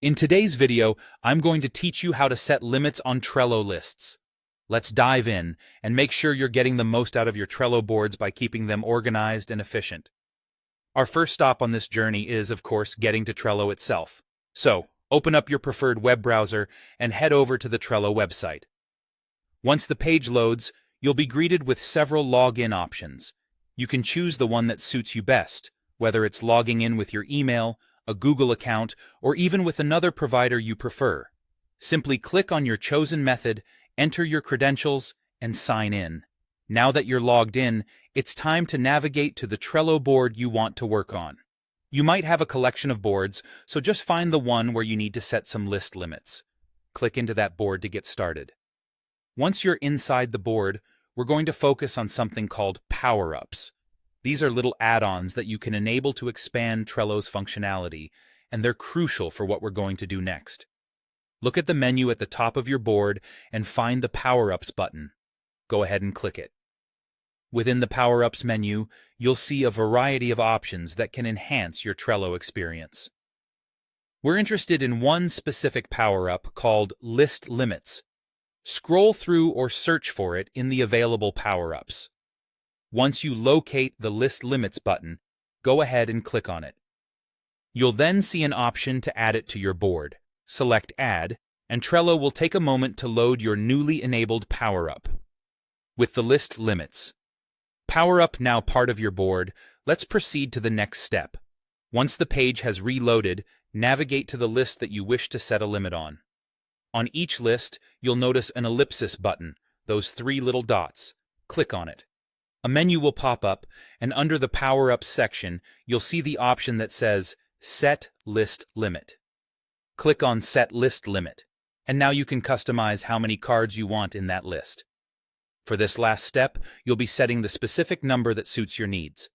In today's video, I'm going to teach you how to set limits on Trello lists. Let's dive in and make sure you're getting the most out of your Trello boards by keeping them organized and efficient. Our first stop on this journey is, of course, getting to Trello itself. So, open up your preferred web browser and head over to the Trello website. Once the page loads, you'll be greeted with several login options. You can choose the one that suits you best, whether it's logging in with your email, a Google account, or even with another provider you prefer. Simply click on your chosen method, enter your credentials, and sign in. Now that you're logged in, it's time to navigate to the Trello board you want to work on. You might have a collection of boards, so just find the one where you need to set some list limits. Click into that board to get started. Once you're inside the board, we're going to focus on something called power-ups. These are little add-ons that you can enable to expand Trello's functionality, and they're crucial for what we're going to do next. Look at the menu at the top of your board and find the Power-Ups button. Go ahead and click it. Within the Power-Ups menu, you'll see a variety of options that can enhance your Trello experience. We're interested in one specific power-up called List Limits. Scroll through or search for it in the available power-ups. Once you locate the List Limits button, go ahead and click on it. You'll then see an option to add it to your board. Select Add, and Trello will take a moment to load your newly enabled power-up. With the List Limits power-up now part of your board, let's proceed to the next step. Once the page has reloaded, navigate to the list that you wish to set a limit on. On each list, you'll notice an ellipsis button, those three little dots. Click on it. A menu will pop up, and under the Power-Ups section, you'll see the option that says Set List Limit. Click on Set List Limit, and now you can customize how many cards you want in that list. For this last step, you'll be setting the specific number that suits your needs.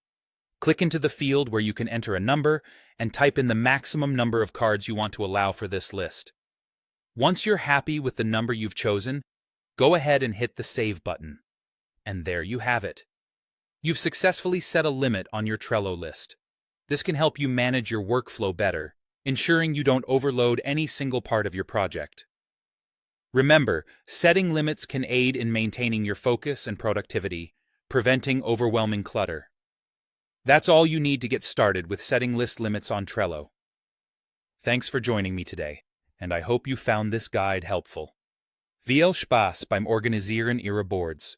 Click into the field where you can enter a number and type in the maximum number of cards you want to allow for this list. Once you're happy with the number you've chosen, go ahead and hit the Save button. And there you have it. You've successfully set a limit on your Trello list. This can help you manage your workflow better, ensuring you don't overload any single part of your project. Remember, setting limits can aid in maintaining your focus and productivity, preventing overwhelming clutter. That's all you need to get started with setting list limits on Trello. Thanks for joining me today, and I hope you found this guide helpful. Viel Spaß beim Organisieren Ihrer Boards.